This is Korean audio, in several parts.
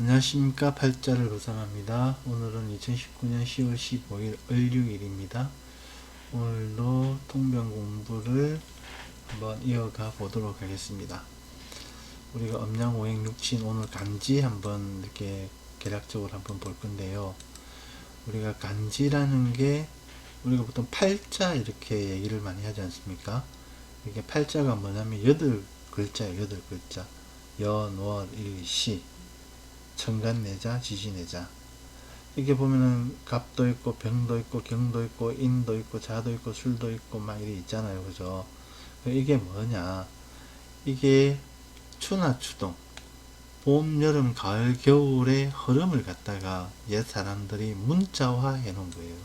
안녕하십니까. 팔자를 구상합니다. 오늘은 2019년 10월 15일 을유일입니다. 오늘도 통변 공부를 한번 이어가 보도록 하겠습니다. 우리가 음양 오행 육친 오늘 간지 한번 이렇게 개략적으로 한번 볼 건데요. 우리가 간지라는 게 우리가 보통 팔자 이렇게 얘기를 많이 하지 않습니까? 이게 팔자가 뭐냐면 8글자예요. 8글자. 연, 월, 일, 시. 천간내자, 지지내자. 이렇게 보면은 갑도 있고 병도 있고 경도 있고 인도 있고 자도 있고 술도 있고 막 이게 있잖아요. 그죠? 이게 뭐냐? 이게 추나 추동, 봄, 여름, 가을, 겨울의 흐름을 갖다가 옛 사람들이 문자화 해 놓은 거예요.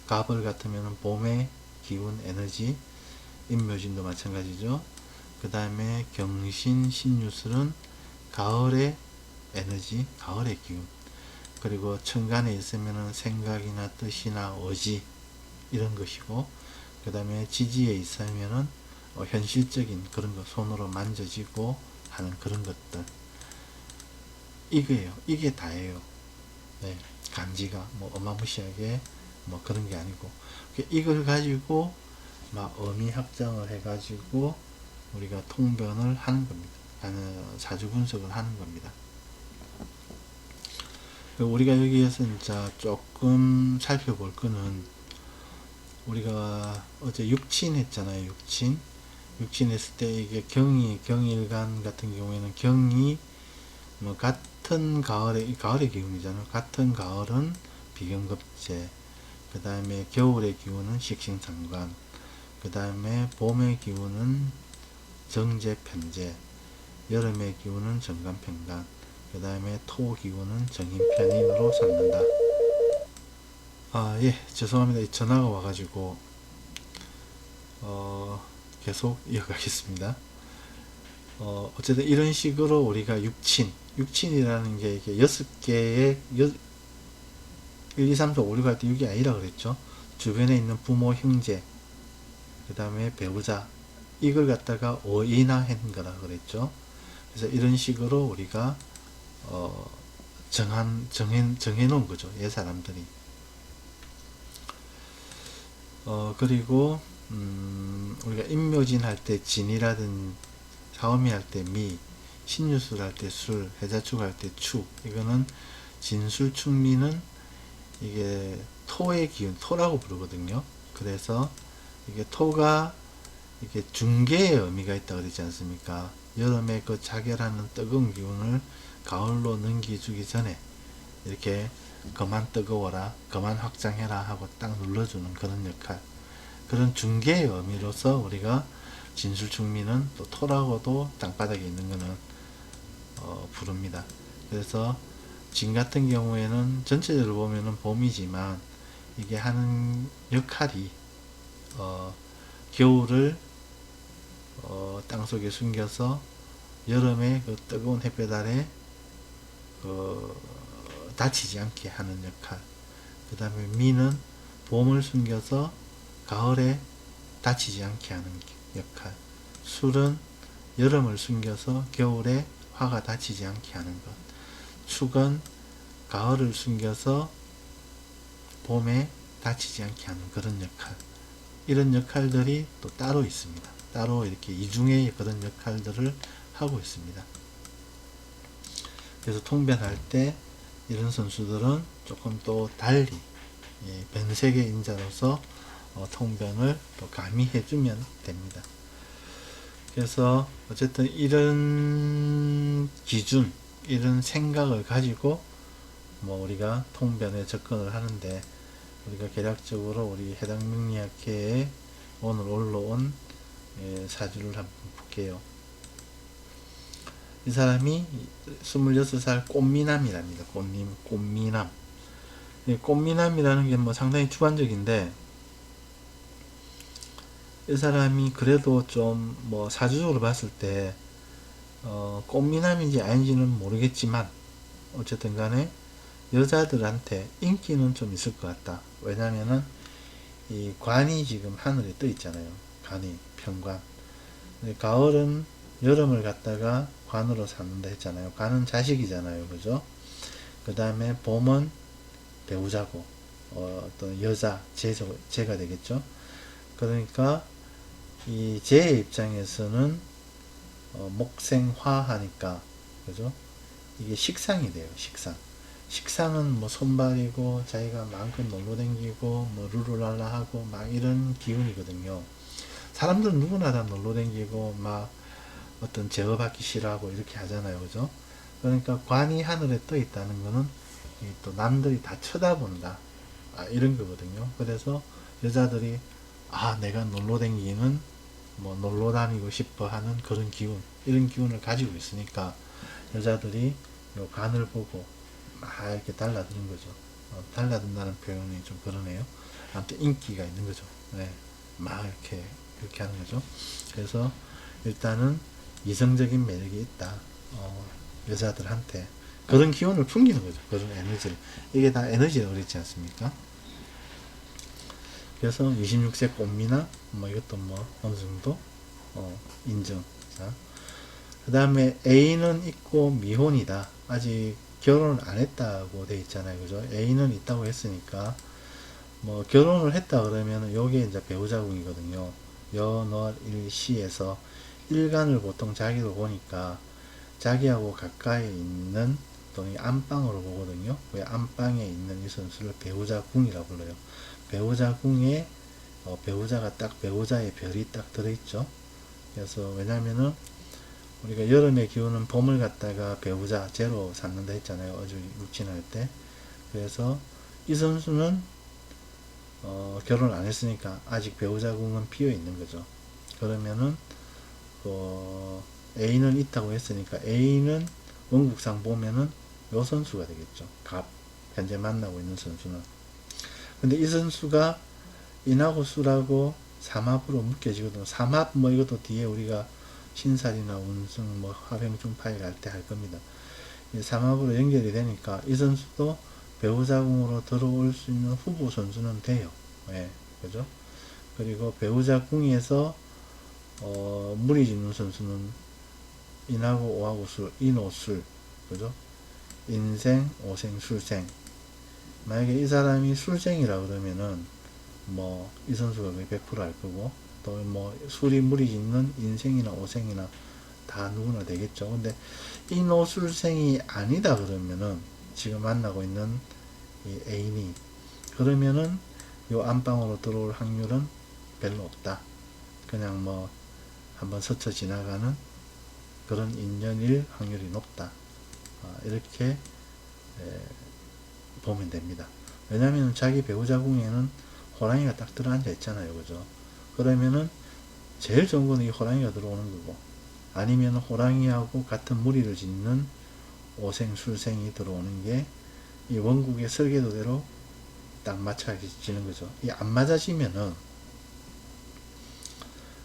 갑을 같으면 봄의 기운, 에너지, 임묘진도 마찬가지죠. 그 다음에 경신, 신유술은 가을의 에너지, 가을의 기운. 그리고 천간에 있으면 생각이나 뜻이나 의지 이런 것이고, 그 다음에 지지에 있으면 현실적인 그런 거 손으로 만져지고 하는 그런 것들. 이거예요. 이게 다예요. 네, 간지가 뭐 어마무시하게 뭐 그런 게 아니고, 이걸 가지고 막 의미 확장을 해가지고 우리가 통변을 하는 겁니다. 사주 분석을 하는 겁니다. 우리가 여기에서 이제 조금 살펴볼 거는, 우리가 어제 육친 했잖아요. 육친 했을 때 이게 경일간 같은 경우에는 경이 뭐 같은 가을의 기운이잖아요. 같은 가을은 비경급제, 그 다음에 겨울의 기운은 식신상관, 그 다음에 봄의 기운은 정제편제, 여름의 기운은 정관편관, 그 다음에 토 기운은 정인편인으로 삼는다. 예, 죄송합니다. 전화가 와가지고, 계속 이어가겠습니다. 어쨌든 이런 식으로 우리가 육친이라는 게 이게 6개의, 1, 2, 3, 4, 5, 6 할 때 6이 아니라 그랬죠. 주변에 있는 부모, 형제, 그 다음에 배우자, 이걸 갖다가 5이나 한 거라 그랬죠. 그래서 이런 식으로 우리가, 정해 놓은 거죠. 옛 사람들이. 그리고, 우리가 임묘진 할 때 진이라든 사오미 할 때 미, 신유술 할 때 술, 해자축 할 때 축, 이거는 진술축미는 이게 토의 기운, 토라고 부르거든요. 그래서 이게 토가 이게 중개의 의미가 있다 그러지 않습니까? 여름에 그 자결하는 뜨거운 기운을 가을로 넘기주기 전에 이렇게 그만 뜨거워라, 그만 확장해라 하고 딱 눌러주는 그런 역할, 그런 중개의 의미로서 우리가 진술충미는 또 토라고도 땅바닥에 있는 거는 부릅니다. 그래서 진 같은 경우에는 전체적으로 보면은 봄이지만 이게 하는 역할이 겨울을 땅속에 숨겨서 여름에 그 뜨거운 햇볕 아래 다치지 않게 하는 역할, 그 다음에 미는 봄을 숨겨서 가을에 다치지 않게 하는 역할, 술은 여름을 숨겨서 겨울에 화가 다치지 않게 하는 것, 축은 가을을 숨겨서 봄에 다치지 않게 하는 그런 역할, 이런 역할들이 또 따로 있습니다. 따로 이렇게 이중의 그런 역할들을 하고 있습니다. 그래서 통변할 때 이런 선수들은 조금 또 달리 변색의 인자로서 통변을 또 가미해 주면 됩니다. 그래서 어쨌든 이런 기준, 이런 생각을 가지고 뭐 우리가 통변에 접근을 하는데, 우리가 개략적으로 우리 해당 명리학회에 오늘 올라온 사주를 한번 볼게요. 이 사람이 26살 꽃미남이랍니다. 꽃미남. 꽃미남이라는 게 뭐 상당히 주관적인데, 이 사람이 그래도 좀 뭐 사주적으로 봤을 때 꽃미남인지 아닌지는 모르겠지만 어쨌든 간에 여자들한테 인기는 좀 있을 것 같다. 왜냐면은 이 관이 지금 하늘에 떠 있잖아요. 관이 편관. 가을은 여름을 갖다가 관으로 삼는다 했잖아요. 관은 자식이잖아요. 그죠? 그 다음에 봄은 배우자고, 어떤 여자, 제가 되겠죠. 그러니까 이 제의 입장에서는 목생화 하니까, 그죠? 이게 식상이 돼요. 식상은 뭐 손발이고 자기가 마음껏 놀러 댕기고 뭐 루루랄라 하고 막 이런 기운이거든요. 사람들은 누구나 다 놀러 댕기고 막 어떤 제어받기 싫어하고 이렇게 하잖아요. 그죠? 그러니까 관이 하늘에 떠 있다는 거는 또 남들이 다 쳐다본다. 이런 거거든요. 그래서 여자들이 내가 놀러 댕기는 뭐 놀러 다니고 싶어 하는 그런 기운, 이런 기운을 가지고 있으니까 여자들이 요 관을 보고 막 이렇게 달라드는 거죠. 달라든다는 표현이 좀 그러네요. 아무튼 인기가 있는 거죠. 네. 막 이렇게 그렇게 하는 거죠. 그래서 일단은 이성적인 매력이 있다. 여자들한테 그런 기운을 풍기는 거죠. 그런 에너지를. 이게 다 에너지라 그랬지 않습니까? 그래서 26세 꽃미나 뭐 이것도 뭐 어느 정도 인정. 자, 그 다음에 A는 있고 미혼이다. 아직 결혼을 안 했다고 돼 있잖아요. 그죠? A는 있다고 했으니까 뭐 결혼을 했다 그러면 요게 이제 배우자궁이거든요. 연월일시에서 일간을 보통 자기로 보니까 자기하고 가까이 있는 또는 안방으로 보거든요. 왜 안방에 있는 이 선수를 배우자궁이라고 불러요. 배우자궁에 배우자가 딱 배우자의 별이 딱 들어있죠. 그래서 왜냐면은 우리가 여름의 기운은 봄을 갖다가 배우자 제로 삼는다 했잖아요. 어제 육진할 때. 그래서 이 선수는 결혼을 안 했으니까 아직 배우자궁은 비어 있는 거죠. 그러면은 A는 있다고 했으니까 A는 원국상 보면은 요 선수가 되겠죠. 갑 현재 만나고 있는 선수는. 근데 이 선수가 인하고 수라고 삼합으로 묶여지거든요. 삼합 뭐 이것도 뒤에 우리가 신살이나 운승 뭐 화병중파일 할 때 할 겁니다. 삼합으로 연결이 되니까 이 선수도 배우자궁으로 들어올 수 있는 후보 선수는 돼요. 예, 그죠? 그리고 배우자궁에서 무리 짓는 선수는 인하고 오하고 술, 인오술, 그죠? 인생, 오생, 술생. 만약에 이 사람이 술생이라 그러면은 뭐 이 선수가 거의 100%할 거고, 또 뭐 술이 무리 짓는 인생이나 오생이나 다 누구나 되겠죠. 근데 인오술생이 아니다 그러면은 지금 만나고 있는 이 애인이 그러면은 요 안방으로 들어올 확률은 별로 없다. 그냥 뭐 한번 스쳐 지나가는 그런 인연일 확률이 높다. 이렇게 보면 됩니다. 왜냐하면 자기 배우자궁에는 호랑이가 딱 들어앉아 있잖아요. 그죠? 그러면은 제일 좋은 거는 이 호랑이가 들어오는 거고, 아니면 호랑이하고 같은 무리를 짓는 오생, 술생이 들어오는 게 이 원국의 설계도대로 딱 맞춰지는 거죠. 이 안 맞아지면은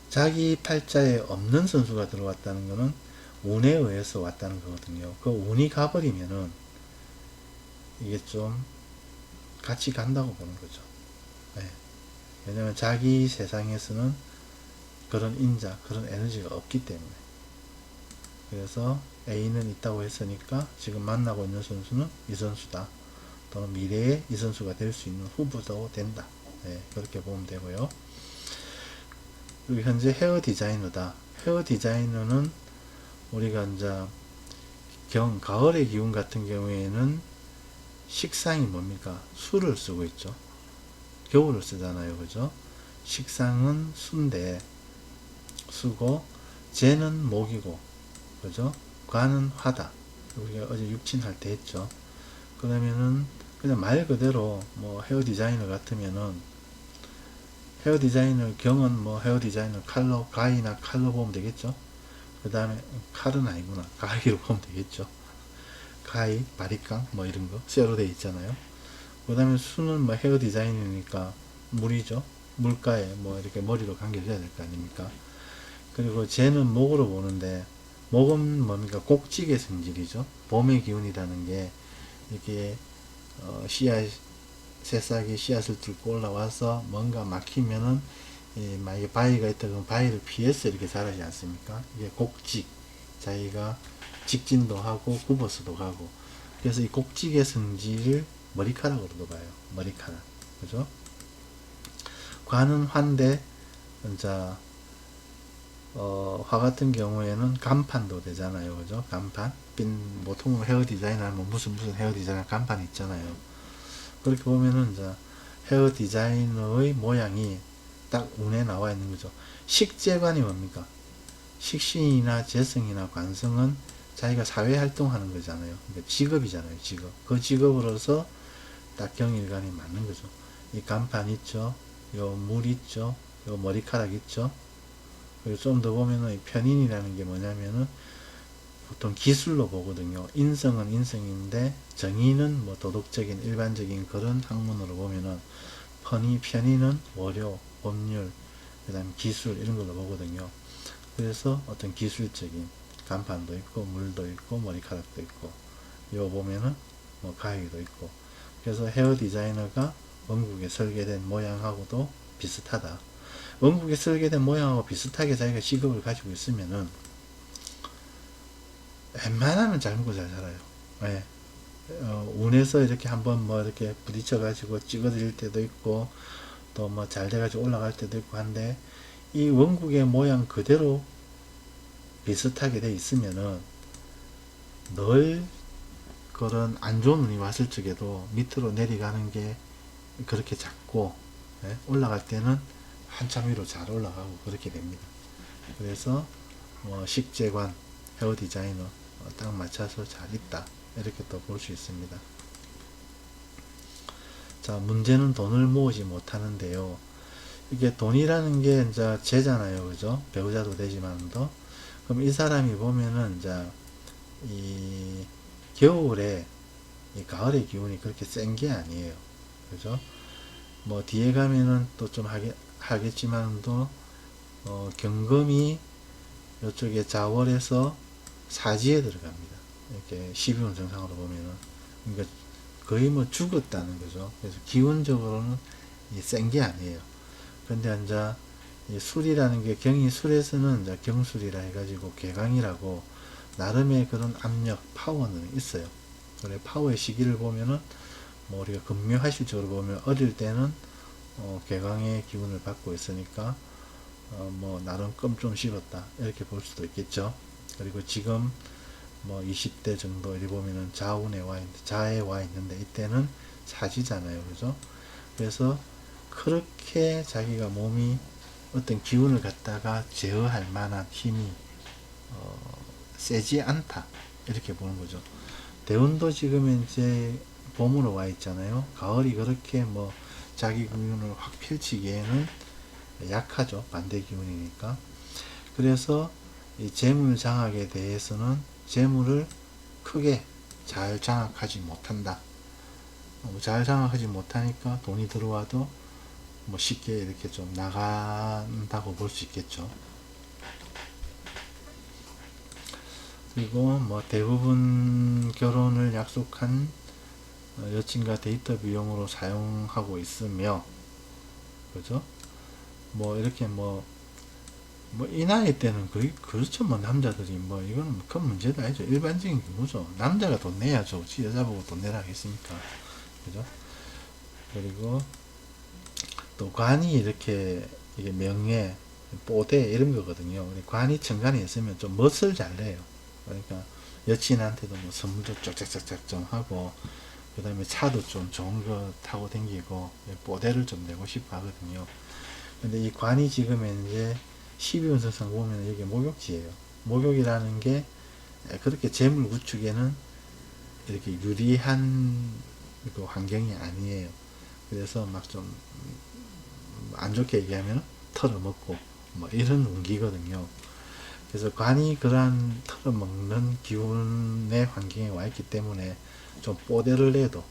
자기 팔자에 없는 선수가 들어왔다는 거는 운에 의해서 왔다는 거거든요. 그 운이 가버리면은 이게 좀 같이 간다고 보는 거죠. 네. 왜냐면 자기 세상에서는 그런 인자, 그런 에너지가 없기 때문에. 그래서 A는 있다고 했으니까 지금 만나고 있는 선수는 이 선수다. 또는 미래에 이 선수가 될 수 있는 후보도 된다. 네, 그렇게 보면 되고요. 그리고 현재 헤어 디자이너다. 헤어 디자이너는 우리가 이제 가을의 기운 같은 경우에는 식상이 뭡니까? 수를 쓰고 있죠. 겨울을 쓰잖아요. 그죠? 식상은 수인데, 수고, 재는 목이고, 그죠? 관은 화다. 우리가 어제 육친할 때 했죠. 그러면은, 그냥 말 그대로, 뭐, 헤어 디자이너 같으면은, 헤어 디자이너 경은 뭐, 헤어 디자이너 칼로, 가위나 칼로 보면 되겠죠? 그 다음에, 칼은 아니구나. 가위로 보면 되겠죠. 가위, 바리깡, 뭐 이런 거, 쇠로 되어 있잖아요. 그 다음에 수는 뭐 헤어 디자인이니까 물이죠. 물가에 뭐 이렇게 머리로 감겨줘야 될 거 아닙니까? 그리고 쟤는 목으로 보는데, 목은 뭡니까? 곡직의 성질이죠. 봄의 기운이라는 게 이렇게 씨앗, 새싹이 씨앗을 들고 올라와서 뭔가 막히면은 만약에 바위가 있다 그러면 바위를 피해서 이렇게 자라지 않습니까? 이게 곡직, 자기가 직진도 하고 굽어서도 가고. 그래서 이 곡직의 성질을 머리카락으로도 봐요. 머리카락. 그죠? 관은 환대, 이제 화 같은 경우에는 간판도 되잖아요. 그죠? 간판. 보통 헤어 디자인 하면 무슨 헤어 디자인 간판 있잖아요. 그렇게 보면은 이제 헤어 디자이너의 모양이 딱 운에 나와 있는 거죠. 식재관이 뭡니까? 식신이나 재성이나 관성은 자기가 사회 활동하는 거잖아요. 그러니까 직업이잖아요. 직업. 그 직업으로서 딱 경일관이 맞는 거죠. 이 간판 있죠. 요 물 있죠. 요 머리카락 있죠. 그리고 좀 더 보면은 이 편인이라는 게 뭐냐면은 보통 기술로 보거든요. 인성은 인성인데 정의는 뭐 도덕적인 일반적인 그런 학문으로 보면은 편의는 월요, 법률, 그 다음에 기술 이런 걸로 보거든요. 그래서 어떤 기술적인 간판도 있고 물도 있고 머리카락도 있고 요 보면은 뭐 가위도 있고. 그래서 헤어 디자이너가 원국에 설계된 모양하고도 비슷하다. 원국에 설계된 모양하고 비슷하게 자기가 직업을 가지고 있으면은 웬만하면 잘 먹고 잘 살아요. 예. 운에서 이렇게 한번 뭐 이렇게 부딪혀 가지고 찍어드릴 때도 있고 또 뭐 잘 돼가지고 올라갈 때도 있고 한데 이 원국의 모양 그대로 비슷하게 돼 있으면은 늘 그런 안 좋은 운이 왔을 적에도 밑으로 내려가는 게 그렇게 작고, 예? 올라갈 때는 한참 위로 잘 올라가고 그렇게 됩니다. 그래서 뭐 식재관, 헤어 디자이너 딱 맞춰서 잘 있다 이렇게 또 볼 수 있습니다. 자, 문제는 돈을 모으지 못하는데요. 이게 돈이라는 게 이제 재잖아요, 그죠? 배우자도 되지만도. 그럼 이 사람이 보면은 이제 이 겨울에 이 가을의 기운이 그렇게 센 게 아니에요, 그죠? 뭐 뒤에 가면은 또 좀 하겠지만도 경금이 이쪽에 자월에서 사지에 들어갑니다. 이렇게 12운 정상으로 보면은 그러니까 거의 뭐 죽었다는 거죠. 그래서 기운적으로는 센 게 아니에요. 근데 이제 이 술이라는 게 경이 술에서는 이제 경술이라 해가지고 개강이라고 나름의 그런 압력 파워는 있어요. 그래 파워의 시기를 보면은 뭐 우리가 금묘하실적으로 보면 어릴 때는 개강의 기운을 받고 있으니까 뭐 나름 껌 좀 씹었다 이렇게 볼 수도 있겠죠. 그리고 지금 뭐 20대 정도 이렇게 보면은 자에 와 있는데 이때는 사지잖아요, 그죠? 그래서 그렇게 자기가 몸이 어떤 기운을 갖다가 제어할 만한 힘이 세지 않다 이렇게 보는 거죠. 대운도 지금 이제 봄으로 와 있잖아요. 가을이 그렇게 뭐 자기 기운을 확 펼치기에는 약하죠. 반대 기운이니까. 그래서 이 재물 장악에 대해서는 재물을 크게 잘 장악하지 못한다. 잘 장악하지 못하니까 돈이 들어와도 뭐 쉽게 이렇게 좀 나간다고 볼 수 있겠죠. 그리고 뭐 대부분 결혼을 약속한 여친과 데이트 비용으로 사용하고 있으며, 그죠? 뭐 이렇게 뭐 이 나이 때는 그렇죠. 뭐 남자들이 뭐 이거는 큰 문제도 아니죠. 일반적인 경우죠. 남자가 돈 내야죠. 여자보고 돈 내라 하겠습니까? 그죠? 그리고 또 관이 이렇게 이게 명예, 뽀대 이런 거거든요. 관이 천간에 있으면 좀 멋을 잘 내요. 그러니까 여친한테도 뭐 선물도 쫙쫙쫙쫙 좀 하고 그 다음에 차도 좀 좋은 거 타고 댕기고 뽀대를 좀 내고 싶어 하거든요. 근데 이 관이 지금 이제 12운석상 보면 여기 목욕지예요. 목욕이라는 게 그렇게 재물 구축에는 이렇게 유리한 그 환경이 아니에요. 그래서 막 좀 안 좋게 얘기하면 털어먹고 뭐 이런 운기거든요. 그래서 관이 그러한 털어먹는 기운의 환경에 와 있기 때문에 좀 뽀대를 내도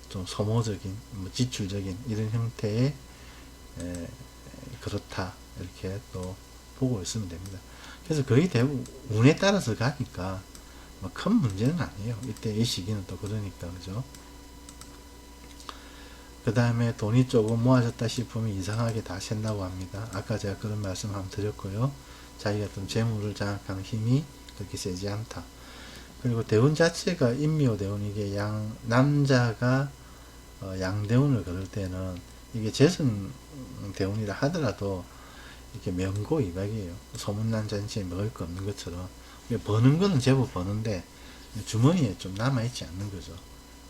좀 소모적인, 뭐 지출적인 이런 형태의 그렇다 이렇게 또 보고 있으면 됩니다. 그래서 거의 대부분 운에 따라서 가니까 뭐 큰 문제는 아니에요. 이때 이 시기는 또 그러니까 그죠. 그 다음에 돈이 조금 모아졌다 싶으면 이상하게 다 샌다고 합니다. 아까 제가 그런 말씀 한번 드렸고요. 자기가 좀 재물을 장악하는 힘이 그렇게 세지 않다. 그리고 대운 자체가 인묘대운, 이게 남자가 양대운을 걸을 때는 이게 재성 대운이라 하더라도 이렇게 명고이박이에요. 소문난 잔치에 먹을 거 없는 것처럼. 버는 거는 제법 버는데 주머니에 좀 남아있지 않는 거죠.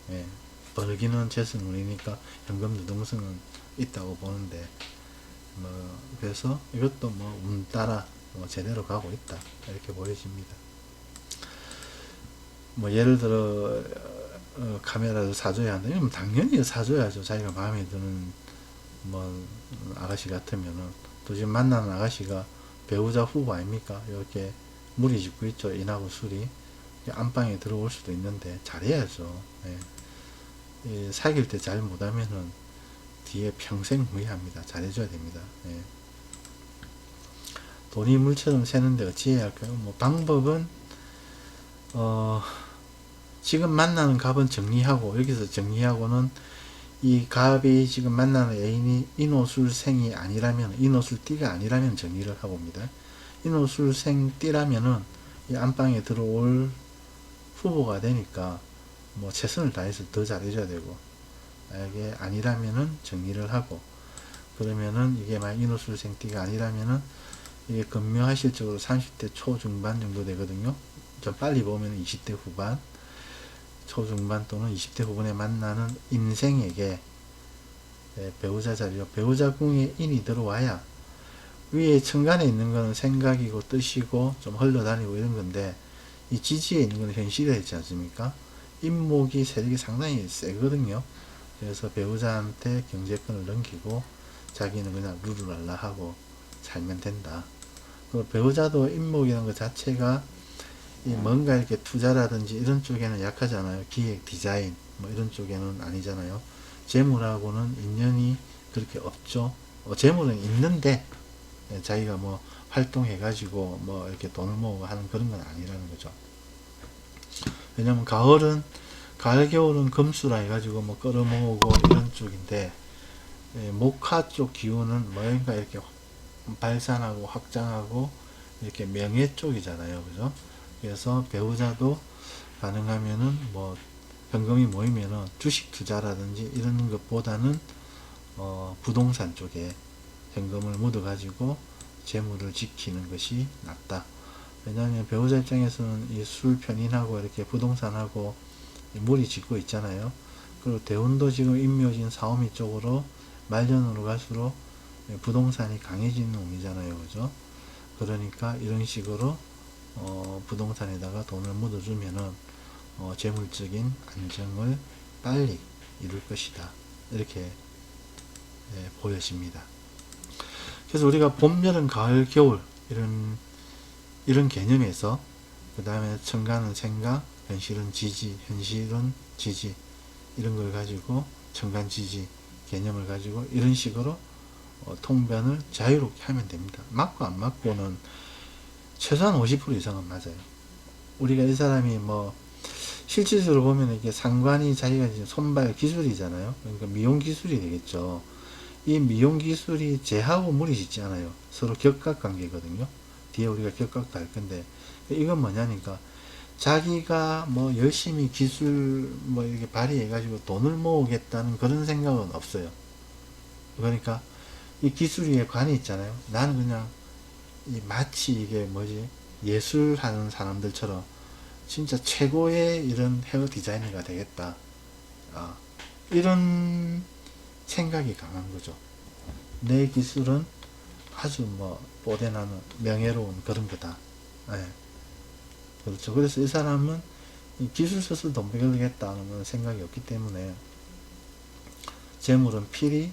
예. 벌기는 재성운이니까 현금 유동성은 있다고 보는데, 그래서 이것도 운 따라 제대로 가고 있다, 이렇게 보여집니다. 예를 들어 카메라를 사줘야 한다. 이러면 당연히 사줘야죠. 자기가 마음에 드는 아가씨 같으면은. 또 지금 만나는 아가씨가 배우자 후보 아닙니까? 이렇게 물이 짓고 있죠. 인하고 술이. 안방에 들어올 수도 있는데 잘해야죠. 예. 사귈 때 잘 못하면은 뒤에 평생 후회합니다. 잘해줘야 됩니다. 예. 돈이 물처럼 새는데 어찌해야 할까요? 방법은 지금 만나는 갑은 정리하고, 여기서 정리하고는 이 갑이 지금 만나는 애인이 인호술생이 아니라면, 인호술띠가 아니라면 정리를 하고 옵니다. 인호술생띠라면은 이 안방에 들어올 후보가 되니까 최선을 다해서 더 잘해줘야 되고, 이게 아니라면은 정리를 하고, 그러면은 이게 만약 인호술생띠가 아니라면은 이게 근묘하실적으로 30대 초중반 정도 되거든요. 좀 빨리 보면 20대 후반, 초중반 또는 20대 후반에 만나는 인생에게 배우자 자리요. 배우자 궁에 인이 들어와야, 위에 천간에 있는 거는 생각이고 뜻이고 좀 흘러다니고 이런 건데, 이 지지에 있는 거는 현실에 있지 않습니까? 인목이 세력이 상당히 세거든요. 그래서 배우자한테 경제권을 넘기고 자기는 그냥 루루랄라 하고 살면 된다. 그 배우자도 인목이라는 것 자체가 뭔가 이렇게 투자라든지 이런 쪽에는 약하잖아요. 기획, 디자인 이런 쪽에는 아니잖아요. 재물하고는 인연이 그렇게 없죠. 재물은 있는데 자기가 활동해 가지고 이렇게 돈을 모으고 하는 그런 건 아니라는 거죠. 왜냐면 가을 겨울은 금수라 해가지고 끌어모으고 이런 쪽인데, 목화 쪽 기운은 뭔가 이렇게 발산하고 확장하고 이렇게 명예 쪽이잖아요. 그죠? 그래서 배우자도 가능하면은 현금이 모이면은 주식 투자라든지 이런 것보다는 부동산 쪽에 현금을 묻어 가지고 재물을 지키는 것이 낫다. 왜냐하면 배우자 입장에서는 이 술 편인하고 이렇게 부동산하고 물이 짓고 있잖아요. 그리고 대운도 지금 인묘진 사오미 쪽으로 말년으로 갈수록 부동산이 강해지는 운이잖아요. 그죠? 그러니까 이런 식으로 부동산에다가 돈을 묻어주면은 재물적인 안정을 빨리 이룰 것이다. 이렇게 보여집니다. 그래서 우리가 봄, 여름, 가을, 겨울 이런 개념에서, 그 다음에 천간은 생각, 현실은 지지, 이런 걸 가지고 천간 지지 개념을 가지고 이런 식으로 통변을 자유롭게 하면 됩니다. 맞고 안 맞고는 최소한 50% 이상은 맞아요. 우리가 이 사람이 실질적으로 보면 이게 상관이 자기가 이제 손발 기술이잖아요. 그러니까 미용 기술이 되겠죠. 이 미용 기술이 재하고 물이 짓지 않아요. 서로 격각 관계거든요. 뒤에 우리가 격각도 할 건데, 이건 뭐냐니까 자기가 열심히 기술 이렇게 발휘해 가지고 돈을 모으겠다는 그런 생각은 없어요. 그러니까 이 기술 위에 관이 있잖아요. 나는 그냥 마치 이게 예술하는 사람들처럼 진짜 최고의 이런 헤어 디자이너가 되겠다. 이런 생각이 강한 거죠. 내 기술은 아주 뽀대나는 명예로운 그런 거다. 예. 그렇죠. 그래서 이 사람은 이 기술 써서 돈 벌겠다는 생각이 없기 때문에 재물은 필히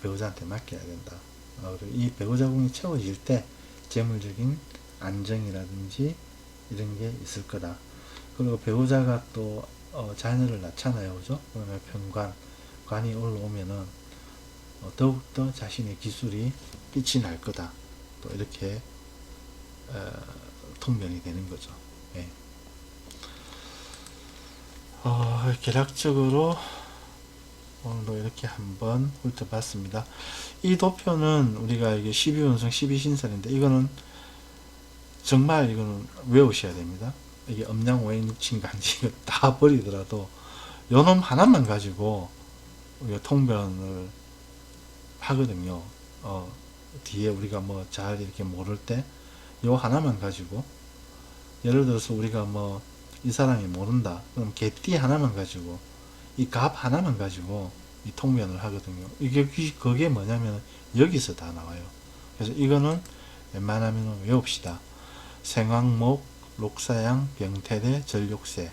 배우자한테 맡겨야 된다. 그리고 이 배우자궁이 채워질 때 재물적인 안정이라든지 이런 게 있을 거다. 그리고 배우자가 또 자녀를 낳잖아요. 그죠? 그러면 관이 올라오면은 더욱더 자신의 기술이 빛이 날 거다. 또 이렇게 통변이 되는 거죠. 예. 개략적으로 오늘도 이렇게 한번 훑어봤습니다. 이 도표는 우리가 이게 12운성 12신설인데 이거는 정말 이거는 외우셔야 됩니다. 이게 음양 오행 육친 간지 이거 다 버리더라도 요놈 하나만 가지고 우리가 통변을 하거든요. 뒤에 우리가 뭐 잘 이렇게 모를 때 요 하나만 가지고, 예를 들어서 우리가 뭐 이 사람이 모른다 그럼 개띠 하나만 가지고 이 갑 하나만 가지고 이 통변을 하거든요. 이게 그게 뭐냐면 여기서 다 나와요. 그래서 이거는 웬만하면 외웁시다. 생황목, 록사양, 병태대, 전력세.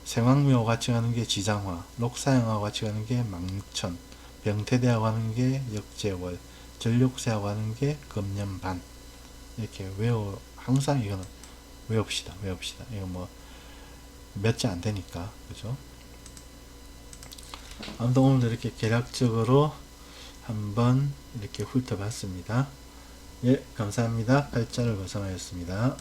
생황묘하고 같이 가는 게 지장화, 록사양하고 같이 가는 게 망천, 병태대하고 가는 게 역재월, 전력세하고 가는 게 금년반. 이렇게 항상 이거는 외웁시다. 이거 뭐 몇 자 안 되니까, 그죠? 아무튼 오늘도 이렇게 개략적으로 한번 이렇게 훑어봤습니다. 예, 감사합니다. 팔자를 구성하였습니다.